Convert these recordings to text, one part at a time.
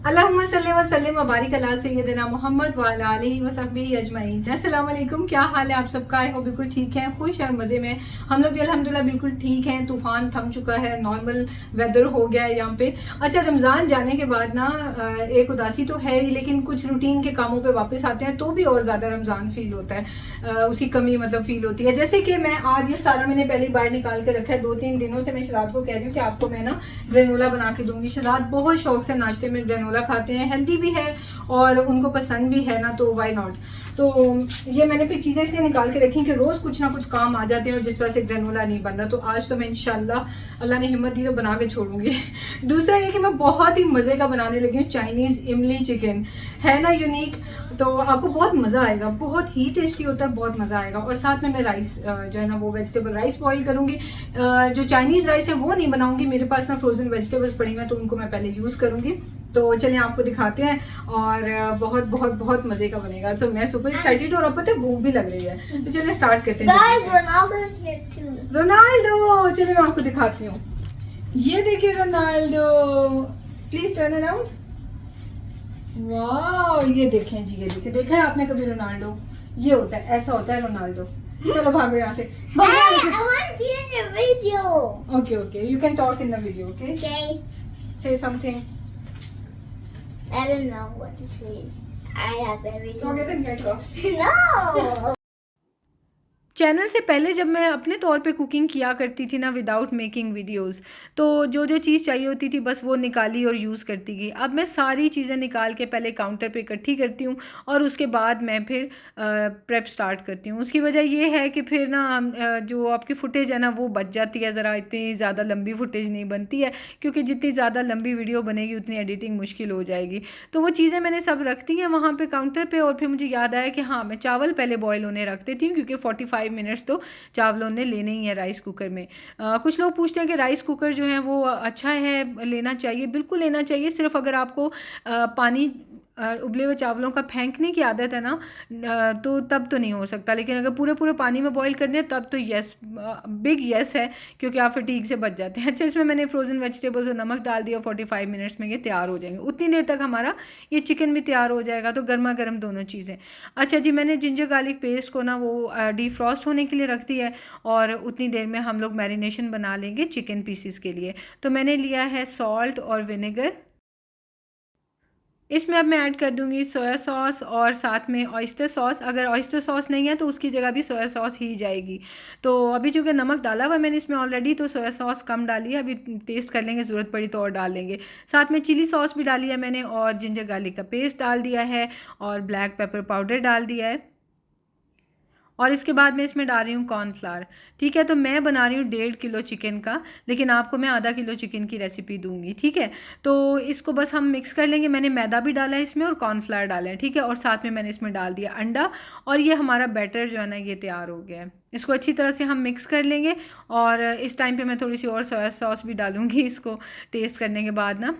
अल्लाहुम्मा सल्ली व सल्लिम व बारिक अला सय्यदिना मोहम्मद व अला आलिहि व सहबिही अजमाइन। अस्सलाम वालेकुम, क्या हाल है आप सबका? आई हो बिल्कुल ठीक है, खुश और मज़े में। हम लोग भी अल्हम्दुलिल्लाह बिल्कुल ठीक हैं। तूफ़ान थम चुका है, नॉर्मल वेदर हो गया है यहाँ पे। अच्छा, रमज़ान जाने के बाद ना एक उदासी तो है ही, लेकिन कुछ रूटीन के कामों पे वापस आते हैं तो भी और ज़्यादा रमज़ान फ़ील होता है, उसी कमी मतलब फ़ील होती है। जैसे कि मैं आज ये सारा मैंने पहली बार निकाल के रखा है। 2-3 दिनों से मैं शराद को कह रही हूँ कि आपको मैं ना ग्रेनोला बना के दूंगी। शराद बहुत शौक से नाश्ते में ग्रेनोला खाते हैं, हेल्दी भी है और उनको पसंद भी है ना, तो वाई नॉट। तो ये मैंने फिर चीज़ें इसलिए निकाल के रखी कि रोज़ कुछ ना कुछ काम आ जाते हैं, और जिस वजह से ग्रेनोला नहीं बन रहा। तो आज तो मैं इंशाल्लाह अल्लाह ने हिम्मत दी तो बना के छोड़ूंगी। दूसरा ये कि मैं बहुत ही मज़े का बनाने लगी हूँ चाइनीज़ इमली चिकन। है ना यूनिक, तो आपको बहुत मज़ा आएगा, बहुत ही टेस्टी होता है, बहुत मज़ा आएगा। और साथ में मैं राइस जो है ना वो वेजिटेबल राइस बॉईल करूँगी। जो चाइनीज़ राइस है वो नहीं बनाऊंगी, मेरे पास ना फ्रोजन वेजिटेबल्स पड़ी हैं तो उनको मैं पहले यूज़ करूँगी। तो चलिए आपको दिखाते हैं, और बहुत बहुत बहुत मज़े का बनेगा। तो मैं सुपर एक्साइटेड, और अब पता है भूख भी लग रही है, तो चलिए स्टार्ट करते हैं। रोनाल्डो, चलिए मैं आपको दिखाती हूँ। ये देखिए रोनाल्डो, प्लीज टर्न अराउंड। वाह, ये देखें जी, ये देखें, देखा है आपने कभी रोनाल्डो? ये होता है, ऐसा होता है रोनाल्डो। चलो भागो यहाँ से, okay okay, you can talk in the video, okay? से something. I don't know what to say. I have everything. Talk it and get lost. No. Channel से पहले जब मैं अपने तौर पे कुकिंग किया करती थी ना विदाउट मेकिंग वीडियोस, तो जो जो चीज़ चाहिए होती थी बस वो निकाली और यूज़ करती गई। अब मैं सारी चीज़ें निकाल के पहले काउंटर पे इकट्ठी करती हूँ और उसके बाद मैं फिर प्रेप स्टार्ट करती हूँ। उसकी वजह ये है कि फिर ना जो आपकी फुटेज है ना वो बच जाती है, ज़रा इतनी ज़्यादा लंबी फुटेज नहीं बनती है, क्योंकि जितनी ज़्यादा लंबी वीडियो बनेगी उतनी एडिटिंग मुश्किल हो जाएगी। तो वो चीज़ें मैंने सब रख दी हैं वहाँ पर काउंटर पर। और फिर मुझे याद आया कि हाँ, मैं चावल पहले बॉयल होने रख देती हूँ, क्योंकि 45 मिनट्स तो चावलों ने लेने ही है राइस कुकर में। कुछ लोग पूछते हैं कि राइस कुकर जो है वो अच्छा है, लेना चाहिए? बिल्कुल लेना चाहिए। सिर्फ अगर आपको पानी उबले हुए चावलों का फेंकने की आदत है ना, तो तब तो नहीं हो सकता। लेकिन अगर पूरे पूरे पानी में बॉईल करने हैं तब तो यस, बिग यस है, क्योंकि आप फिर ठीक से बच जाते हैं। अच्छा, इसमें मैंने फ्रोज़न वेजिटेबल्स और नमक डाल दिया। 45 मिनट्स में ये तैयार हो जाएंगे। उतनी देर तक हमारा ये चिकन भी तैयार हो जाएगा, तो गर्मा गर्म दोनों चीज़ें। अच्छा जी, मैंने जिंजर गार्लिक पेस्ट को ना वो डीफ्रॉस्ट होने के लिए रख दिया है, और उतनी देर में हम लोग मैरिनेशन बना लेंगे चिकन पीसीस के लिए। तो मैंने लिया है सॉल्ट और विनेगर। इसमें अब मैं ऐड कर दूंगी सोया सॉस और साथ में ऑयस्टर सॉस। अगर ऑयस्टर सॉस नहीं है तो उसकी जगह भी सोया सॉस ही जाएगी। तो अभी चूँकि नमक डाला हुआ मैंने इसमें ऑलरेडी, तो सोया सॉस कम डाली है। अभी टेस्ट कर लेंगे, ज़रूरत पड़ी तो और डाल लेंगे। साथ में चिली सॉस भी डाली है मैंने, और जिंजर गार्लिक का पेस्ट डाल दिया है, और ब्लैक पेपर पाउडर डाल दिया है। और इसके बाद मैं इसमें डाल रही हूँ कॉर्नफ्लावर। ठीक है, तो मैं बना रही हूँ 1.5 किलो चिकन का, लेकिन आपको मैं आधा किलो चिकन की रेसिपी दूंगी। ठीक है, तो इसको बस हम मिक्स कर लेंगे। मैंने मैदा भी डाला है इसमें और कॉर्नफ्लावर डाला है। ठीक है, और साथ में मैंने इसमें डाल दिया अंडा, और ये हमारा बैटर जो है ना ये तैयार हो गया है। इसको अच्छी तरह से हम मिक्स कर लेंगे, और इस टाइम पर मैं थोड़ी सी और सोया सॉस भी डालूँगी इसको टेस्ट करने के बाद ना।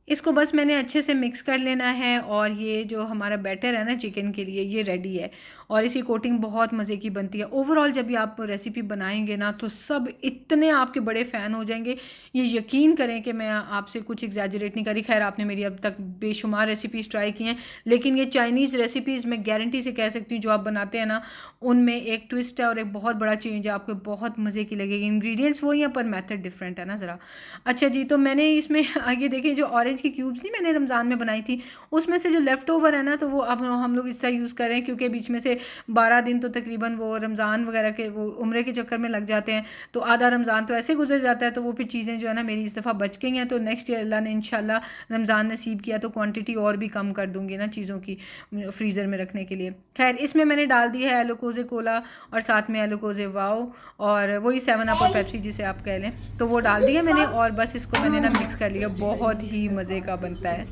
इसको बस मैंने अच्छे से मिक्स कर लेना है, और ये जो हमारा बैटर है ना चिकन के लिए, ये रेडी है। और इसकी कोटिंग बहुत मज़े की बनती है। ओवरऑल जब भी आप रेसिपी बनाएंगे ना तो सब इतने आपके बड़े फ़ैन हो जाएंगे, ये यकीन करें कि मैं आपसे कुछ एग्जैजरेट नहीं करी। खैर, आपने मेरी अब तक बेशुमार रेसिपीज़ ट्राई की हैं, लेकिन ये चाइनीज़ रेसिपीज़ मैं गारंटी से कह सकती हूँ जो आप बनाते हैं ना, उनमें एक ट्विस्ट है और एक बहुत बड़ा चेंज है। आपको बहुत मज़े की लगेगी। इंग्रेडिएंट्स वही हैं पर मेथड डिफरेंट है ना ज़रा। अच्छा जी, तो मैंने इसमें आगे देखिए जो ऑरेंज की क्यूब्स नहीं मैंने रमज़ान में बनाई थी, उसमें से जो लेफ़्ट ओवर है ना, तो वो अब हम लोग इस तरह यूज़ कर रहे हैं, क्योंकि बीच में से 12 दिन तो तकरीबन वो रमज़ान वगैरह के वो उम्रे के चक्कर में लग जाते हैं, तो आधा रमज़ान तो ऐसे गुजर जाता है। तो वो फिर चीज़ें जो है ना मेरी इस दफ़ा बच गई हैं। तो नेक्स्ट ईयर अल्लाह ने इंशाल्लाह रमज़ान नसीब किया तो क्वांटिटी और भी कम कर दूँगी ना चीज़ों की फ्रीज़र में रखने के लिए। खैर, इसमें मैंने डाल दी है एलोकोजे कोला, और साथ में एलोकोजे वाओ, और वही 7 अप और पेप्सी जिसे आप कह लें, तो वो डाल दिया मैंने। और बस इसको मैंने ना मिक्स कर लिया। बहुत ही मज़े का बनता है।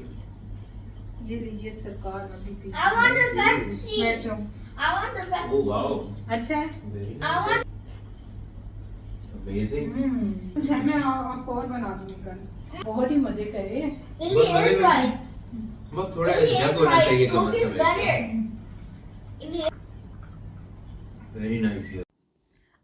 ये लीजिए सरकार, अभी P I want the Pepsi. मैं जाऊँ। I want the Pepsi. Oh wow, अच्छा है, very I nice. want. Amazing. कुछ है, मैं आपको और बना दूँगी कल। बहुत ही मज़े का है ये। Lily is right. मत थोड़ा Lily is जग होना right. चाहिए Coke is come better. Lily. Very nice.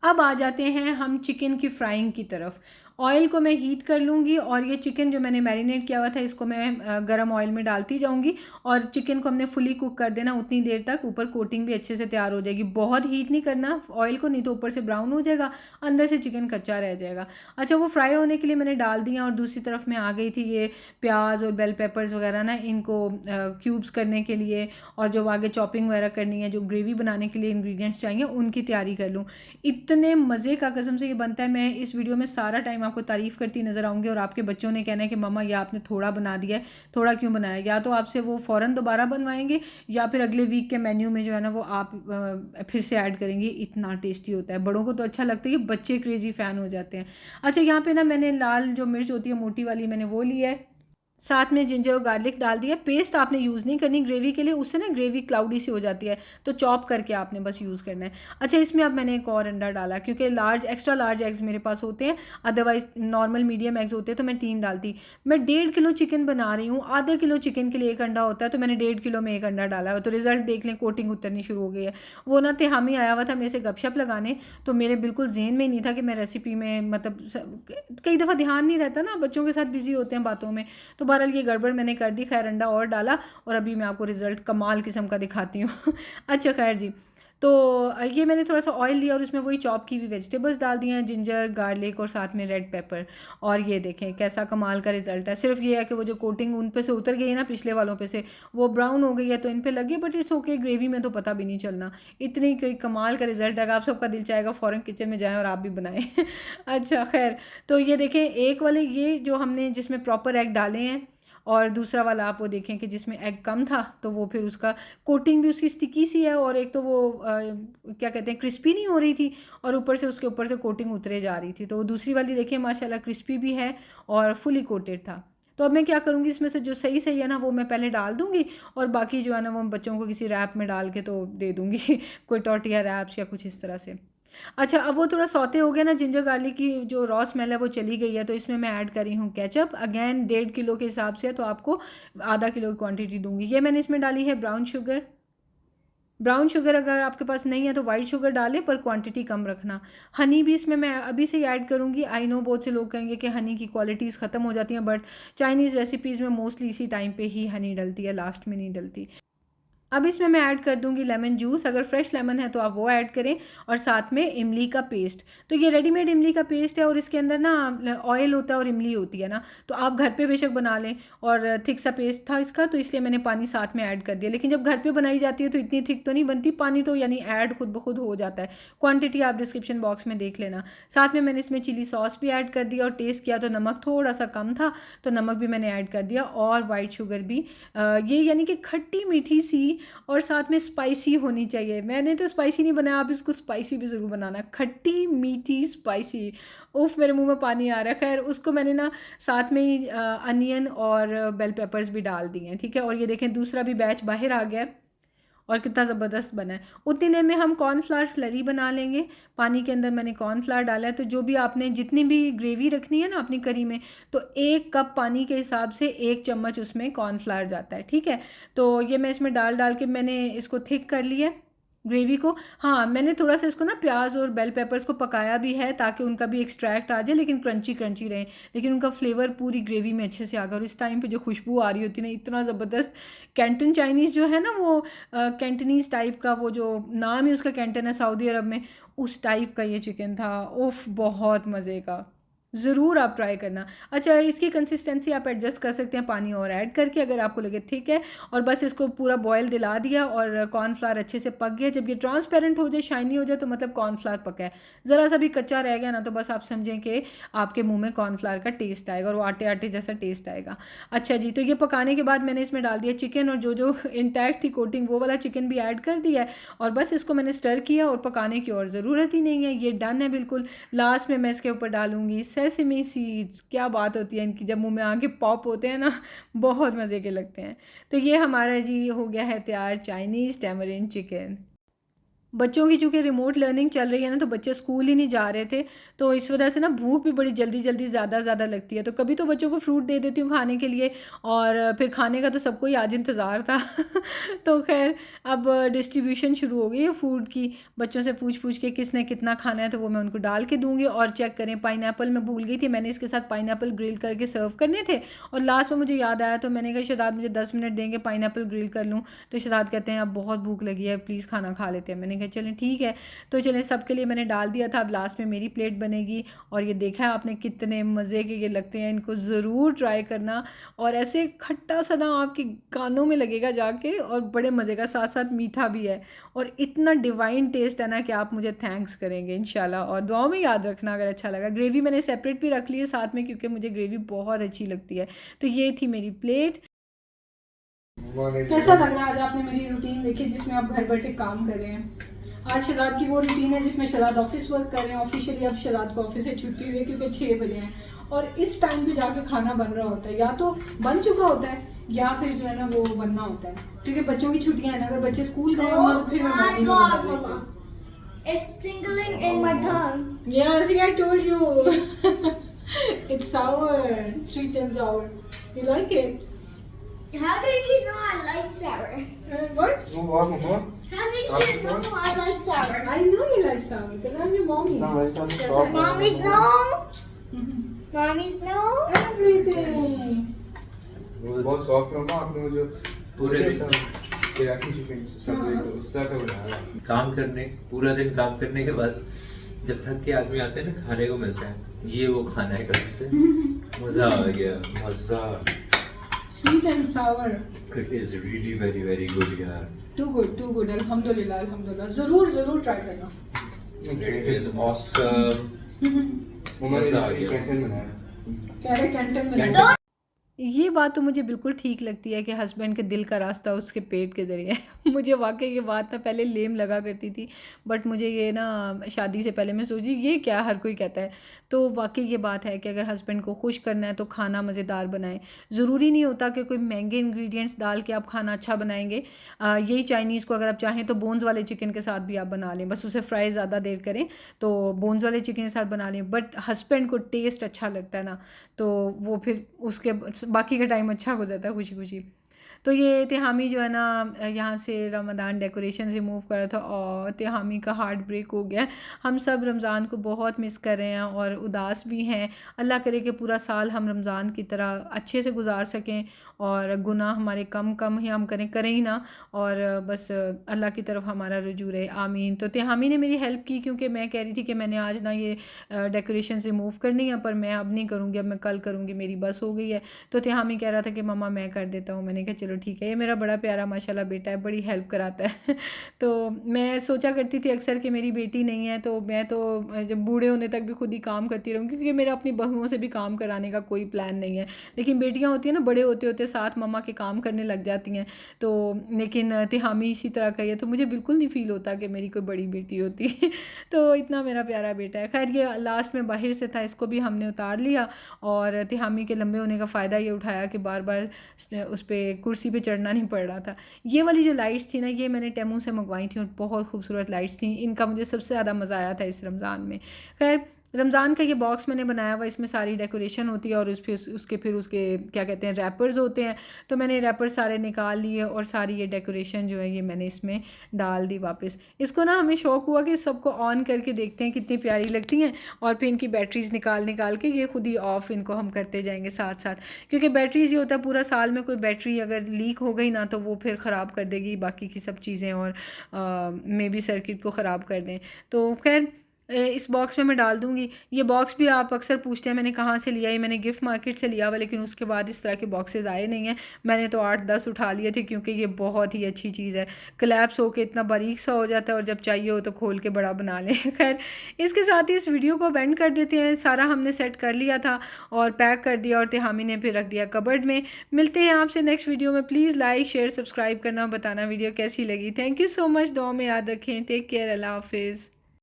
अब आ जाते हैं हम चिकन की फ्राइंग की तरफ। ऑयल को मैं हीट कर लूँगी और ये चिकन जो मैंने मैरिनेट किया हुआ था इसको मैं गरम ऑयल में डालती जाऊँगी और चिकन को हमने फुली कुक कर देना उतनी देर तक, ऊपर कोटिंग भी अच्छे से तैयार हो जाएगी। बहुत हीट नहीं करना ऑयल को, नहीं तो ऊपर से ब्राउन हो जाएगा, अंदर से चिकन कच्चा रह जाएगा। अच्छा, वो फ्राई होने के लिए मैंने डाल दिया और दूसरी तरफ मैं आ गई थी ये प्याज और बेल पेपर्स वगैरह ना, इनको क्यूब्स करने के लिए और जो आगे चॉपिंग वगैरह करनी है, जो ग्रेवी बनाने के लिए इंग्रेडिएंट्स चाहिए उनकी तैयारी कर लूँ। इतने मज़े का कसम से ये बनता है। मैं इस वीडियो में सारा टाइम आपको तारीफ़ करती नज़र आऊँगी और आपके बच्चों ने कहना है कि मम्मा ये आपने थोड़ा बना दिया है, थोड़ा क्यों बनाया। या तो आपसे वो फ़ौरन दोबारा बनवाएंगे या फिर अगले वीक के मेन्यू में जो है ना वो आप फिर से ऐड करेंगे। इतना टेस्टी होता है, बड़ों को तो अच्छा लगता है, बच्चे क्रेज़ी फ़ैन हो जाते हैं। अच्छा, यहाँ पे ना मैंने लाल जो मिर्च होती है मोटी वाली मैंने वो ली है, साथ में जिंजर और गार्लिक डाल दिया। पेस्ट आपने यूज़ नहीं करनी ग्रेवी के लिए, उससे ना ग्रेवी क्लाउडी सी हो जाती है, तो चॉप करके आपने बस यूज़ करना है। अच्छा, इसमें अब मैंने एक और अंडा डाला क्योंकि एक्स्ट्रा लार्ज एग्स मेरे पास होते हैं, अदरवाइज नॉर्मल मीडियम एग्स होते हैं तो मैं 3 डालती। मैं 1.5 किलो चिकन बना रही हूँ, आधे किलो चिकन के लिए 1 अंडा होता है, तो मैंने 1.5 किलो में 1 अंडा डाला है। तो रिजल्ट देख लें, कोटिंग उतरनी शुरू हो गई है। वो ना तेहामी आया हुआ था मेरे से गपशप लगाने, तो मेरे बिल्कुल जेहन में ही नहीं था कि मैं रेसिपी में मतलब कई दफ़ा ध्यान नहीं रहता ना, बच्चों के साथ बिजी होते हैं बातों में, तो बहरहाल ये गड़बड़ मैंने कर दी। खैर अंडा और डाला और अभी मैं आपको रिज़ल्ट कमाल किस्म का दिखाती हूँ। अच्छा खैर जी, तो ये मैंने थोड़ा सा ऑयल लिया और उसमें वही चॉप की हुई वेजिटेबल्स डाल दिए हैं, जिंजर गार्लिक और साथ में रेड पेपर। और ये देखें कैसा कमाल का रिजल्ट है। सिर्फ ये है कि वो जो कोटिंग उन पे से उतर गई है ना, पिछले वालों पे से वो ब्राउन हो गई है तो इन पे लगी, बट इट्स ओके, ग्रेवी में तो पता भी नहीं चलना। इतनी कोई कमाल का रिजल्ट है, आप सबका दिल चाहेगा फ़ौरन किचन में जाएँ और आप भी बनाएं। अच्छा खैर, तो ये देखें एक वाले ये जो हमने जिसमें प्रॉपर एग डाले हैं और दूसरा वाला आप वो देखें कि जिसमें एग कम था, तो वो फिर उसका कोटिंग भी उसकी स्टिकी सी है और एक तो वो क्या कहते हैं क्रिस्पी नहीं हो रही थी और ऊपर से उसके ऊपर से कोटिंग उतरे जा रही थी। तो वो दूसरी वाली देखिए माशाल्लाह क्रिस्पी भी है और फुली कोटेड था। तो अब मैं क्या करूँगी, इसमें से जो सही सही है ना वो मैं पहले डाल दूँगी और बाकी जो है ना वो बच्चों को किसी रैप में डाल के तो दे दूँगी कोई टॉर्टिया रैप्स या कुछ इस तरह से। अच्छा, अब वो थोड़ा सौते हो गया ना, जिंजर गार्लिक की जो रॉ स्मेल है वो चली गई है, तो इसमें मैं ऐड करी हूँ केचप। अगेन 1.5 किलो के हिसाब से, तो आपको आधा किलो की क्वांटिटी दूंगी। ये मैंने इसमें डाली है ब्राउन शुगर। ब्राउन शुगर अगर आपके पास नहीं है तो वाइट शुगर डालें, पर क्वांटिटी कम रखना। हनी भी इसमें मैं अभी से ही ऐड करूँगी। आई नो बहुत से लोग कहेंगे कि हनी की क्वालिटीज़ ख़त्म हो जाती हैं, बट चाइनीज़ रेसिपीज़ में मोस्टली इसी टाइम पे ही हनी डलती है, लास्ट में नहीं डलती। अब इसमें मैं ऐड कर दूंगी लेमन जूस। अगर फ्रेश लेमन है तो आप वो ऐड करें और साथ में इमली का पेस्ट। तो ये रेडीमेड इमली का पेस्ट है और इसके अंदर ना ऑयल होता है और इमली होती है ना, तो आप घर पे बेशक बना लें। और थिक सा पेस्ट था इसका, तो इसलिए मैंने पानी साथ में ऐड कर दिया। लेकिन जब घर पे बनाई जाती है तो इतनी थिक तो नहीं बनती, पानी तो यानी ऐड खुद ब खुद हो जाता है। क्वान्टिटी आप डिस्क्रिप्शन बॉक्स में देख लेना। साथ में मैंने इसमें चिली सॉस भी ऐड कर दिया और टेस्ट किया तो नमक थोड़ा सा कम था, तो नमक भी मैंने ऐड कर दिया और वाइट शुगर भी। ये यानी कि खट्टी मीठी सी और साथ में स्पाइसी होनी चाहिए। मैंने तो स्पाइसी नहीं बनाया, आप इसको स्पाइसी भी ज़रूर बनाना, खट्टी मीठी स्पाइसी। उफ, मेरे मुंह में पानी आ रहा है। खैर उसको मैंने ना साथ में ही अनियन और बेल पेपर्स भी डाल दिए हैं, ठीक है। और ये देखें दूसरा भी बैच बाहर आ गया और कितना ज़बरदस्त बना है। उतनी देर में हम कॉर्नफ्लावर स्लरी बना लेंगे। पानी के अंदर मैंने कॉर्नफ्लावर डाला है, तो जो भी आपने जितनी भी ग्रेवी रखनी है ना अपनी करी में, तो 1 कप पानी के हिसाब से 1 चम्मच उसमें कॉर्नफ्लावर जाता है, ठीक है। तो ये मैं इसमें डाल के मैंने इसको थिक कर लिया ग्रेवी को। हाँ, मैंने थोड़ा सा इसको ना प्याज और बेल पेपर्स को पकाया भी है ताकि उनका भी एक्सट्रैक्ट आ जाए, लेकिन क्रंची क्रंची रहे, लेकिन उनका फ्लेवर पूरी ग्रेवी में अच्छे से आ गया। और इस टाइम पे जो खुशबू आ रही होती है ना, इतना ज़बरदस्त। कैंटन चाइनीज़ जो है ना, वो कैंटनीज़ टाइप का, वो जो नाम है उसका कैंटन है सऊदी अरब में, उस टाइप का ये चिकन था। उफ, बहुत मज़े का, ज़रूर आप ट्राई करना। अच्छा, इसकी कंसिस्टेंसी आप एडजस्ट कर सकते हैं पानी और ऐड करके, अगर आपको लगे ठीक है। और बस इसको पूरा बॉयल दिला दिया और कॉर्नफ्लावर अच्छे से पक गया। जब ये ट्रांसपेरेंट हो जाए, शाइनी हो जाए, तो मतलब कॉर्नफ्लावर पका है। ज़रा सा भी कच्चा रह गया ना, तो बस आप समझें कि आपके मुंह में कॉर्नफ्लावर का टेस्ट आएगा और वो आटे आटे जैसा टेस्ट आएगा। अच्छा जी, तो ये पकाने के बाद मैंने इसमें डाल दिया चिकन, और जो इंटैक्ट थी कोटिंग वो वाला चिकन भी ऐड कर दिया है। और बस इसको मैंने स्टर किया और पकाने की और ज़रूरत ही नहीं है, ये डन है बिल्कुल। लास्ट में मैं इसके ऊपर डालूंगी सेसमी सीड्स। क्या बात होती है इनकी, जब मुंह में आके पॉप होते हैं ना, बहुत मज़े के लगते हैं। तो ये हमारा जी हो गया है तैयार चाइनीज़ टैमरिंड चिकन। बच्चों की चूँकि रिमोट लर्निंग चल रही है ना, तो बच्चे स्कूल ही नहीं जा रहे थे, तो इस वजह से ना भूख भी बड़ी जल्दी जल्दी ज़्यादा लगती है। तो कभी तो बच्चों को फ्रूट दे देती हूँ खाने के लिए, और फिर खाने का तो सबको ही आज इंतज़ार था। तो खैर अब डिस्ट्रीब्यूशन शुरू हो गई है फूड की, बच्चों से पूछ पूछ के किसने कितना खाना है तो वो मैं उनको डाल के दूँगी। और चेक करें, पाइनएप्पल मैं भूल गई थी, मैंने इसके साथ पाइनएप्पल ग्रिल करके सर्व करने थे, और लास्ट में मुझे याद आया तो मैंने कहा शहजाद मुझे 10 मिनट देंगे, पाइनएप्पल ग्रिल कर लूँ। तो शहजाद कहते हैं अब बहुत भूख लगी है, प्लीज़ खाना खा लेते हैं। मैंने कहा चलें ठीक है, तो चलें सबके लिए मैंने डाल दिया था। अब लास्ट में मेरी प्लेट बनेगी, और ये देखा है आपने कितने मज़े के ये लगते हैं, इनको ज़रूर ट्राई करना। और ऐसे खट्टा सा ना आपके कानों में लगेगा जाके, और बड़े मज़े का, साथ साथ मीठा भी है, और इतना डिवाइन टेस्ट है ना कि आप मुझे थैंक्स करेंगे इंशाल्लाह। और दुआओं में याद रखना अगर अच्छा लगा। ग्रेवी मैंने सेपरेट भी रख ली है साथ में, क्योंकि मुझे ग्रेवी बहुत अच्छी लगती है। तो ये थी मेरी प्लेट। कैसा लग रहा है आज आपने मेरी रूटीन देखी जिसमें आप घर बैठे काम कर रहे हैं? आज शहजाद की वो रूटीन है जिसमें शहजाद ऑफिस वर्क कर रहे हैं। ऑफिशियली अब शहजाद को ऑफिस से छुट्टी हुई है क्योंकि 6 बजे हैं, और इस टाइम पे जाके खाना बन रहा होता है, या तो बन चुका होता है या फिर जो है ना वो बनना होता है, क्योंकि बच्चों की छुट्टियां हैं ना। अगर बच्चे स्कूल गए होंगे तो फिर मैं मॉर्निंग में बना लेती हूँ। It's tingling in my tongue. Yeah, see, I told you. It's sour, sweet and sour. You like it? How did you know I like sour? What? No, what, Mama? How did you know I like sour? I know you like sour because I'm your mommy. No, I can't Yes, stop. I know. Mommy's no. Mommy's no. Everything. बहुत soft है। आपने मुझे पूरे दिन chicken सब उस तरह का बनाया। काम करने, पूरा दिन काम करने के बाद जब थक के आदमी आते हैं ना, खाने को मिलता है, ये वो खाना है कसम से। मजा आ गया, मजा। Sweet and sour. It is really very good यार। Too good. अल्हम्दुलिल्लाह। जरूर ट्राई करना। It is awesome। मम्मा ने मजा आ गया। कैंटीन बनाया। कह रहे कैंटीन में ये बात तो मुझे बिल्कुल ठीक लगती है कि हस्बैंड के दिल का रास्ता उसके पेट के ज़रिए। मुझे वाकई ये बात ना पहले लेम लगा करती थी, बट मुझे ये ना शादी से पहले मैं सोची ये क्या हर कोई कहता है। तो वाकई ये बात है कि अगर हस्बैंड को खुश करना है तो खाना मज़ेदार बनाएं। ज़रूरी नहीं होता कि कोई महंगे इंग्रेडिएंट्स डाल के आप खाना अच्छा बनाएंगे। यही चाइनीज़ को अगर आप चाहें तो बोन्स वाले चिकन के साथ भी आप बना लें, बस उसे फ्राई ज़्यादा देर करें तो बोन्स वाले चिकन के साथ बना लें। बट हस्बैंड को टेस्ट अच्छा लगता है ना, तो वो फिर उसके बाकी का टाइम अच्छा गुजरता है खुशी खुशी। तो ये तिहामी जो है ना यहाँ से रमज़ान डेकोरेशन रिमूव करा था, और तिहामी का हार्ट ब्रेक हो गया। हम सब रमज़ान को बहुत मिस कर रहे हैं और उदास भी हैं। अल्लाह करे कि पूरा साल हम रमज़ान की तरह अच्छे से गुजार सकें, और गुनाह हमारे कम ही हम करें ही ना, और बस अल्लाह की तरफ हमारा रुजू रहे, आमीन। तो तिहामी ने मेरी हेल्प की, क्योंकि मैं कह रही थी कि मैंने आज ना ये डेकोरेशन रिमूव करनी है, पर मैं अब नहीं करूँगी, अब मैं कल करूँगी, मेरी बस हो गई है। तो तिहामी कह रहा था कि मम्मा मैं कर देता हूँ। मैंने कहा चलो ठीक है। ये मेरा बड़ा प्यारा माशाल्लाह बेटा है, बड़ी हेल्प कराता है। तो मैं सोचा करती थी अक्सर कि मेरी बेटी नहीं है तो मैं तो जब बूढ़े होने तक भी खुद ही काम करती रहूँगी, क्योंकि मेरा अपनी बहुओं से भी काम कराने का कोई प्लान नहीं है। लेकिन बेटियाँ होती हैं ना, बड़े होते होते साथ मम्मा के काम करने लग जाती हैं। तो लेकिन तिहामी इसी तरह का है, तो मुझे बिल्कुल नहीं फ़ील होता कि मेरी कोई बड़ी बेटी होती। तो इतना मेरा प्यारा बेटा है। खैर ये लास्ट में बाहर से था, इसको भी हमने उतार लिया, और तिहामी के लंबे होने का फ़ायदा ये उठाया कि बार बार उस पर कुर्सी पे चढ़ना नहीं पड़ रहा था। ये वाली जो लाइट्स थी ना, ये मैंने टेमू से मंगवाई थी, और बहुत खूबसूरत लाइट्स थी। इनका मुझे सबसे ज़्यादा मज़ा आया था इस रमज़ान में। खैर रमज़ान का ये बॉक्स मैंने बनाया हुआ, इसमें सारी डेकोरेशन होती है, और उसके क्या कहते हैं रैपर्स होते हैं। तो मैंने रैपर सारे निकाल लिए, और सारी ये डेकोरेशन जो है ये मैंने इसमें डाल दी वापस। इसको ना हमें शौक़ हुआ कि सबको ऑन करके देखते हैं कितनी प्यारी लगती हैं, और फिर इनकी बैटरीज़ निकाल के ये खुद ही ऑफ़ इनको हम करते जाएंगे साथ साथ। क्योंकि बैटरीज़ ये होता है पूरा साल में कोई बैटरी अगर लीक हो गई ना, तो वो फिर ख़राब कर देगी बाकी की सब चीज़ें, और मे बी सर्किट को ख़राब कर दें। तो खैर इस बॉक्स में मैं डाल दूँगी। ये बॉक्स भी आप अक्सर पूछते हैं मैंने कहाँ से लिया है। मैंने गिफ्ट मार्केट से लिया हुआ, लेकिन उसके बाद इस तरह के बॉक्सेस आए नहीं हैं। मैंने तो 8-10 उठा लिए थे, क्योंकि ये बहुत ही अच्छी चीज़ है। क्लैप्स होके इतना बारीक सा हो जाता है, और जब चाहिए हो तो खोल के बड़ा बना लें। खैर इसके साथ ही इस वीडियो को एंड कर देते हैं। सारा हमने सेट कर लिया था और पैक कर दिया, और तिहामी ने फिर रख दिया कबर्ड में। मिलते हैं आपसे नेक्स्ट वीडियो में। प्लीज़ लाइक शेयर सब्सक्राइब करना, बताना वीडियो कैसी लगी। Thank you so much. दुआ में याद रखें। Take care. अल्लाह हाफिज़।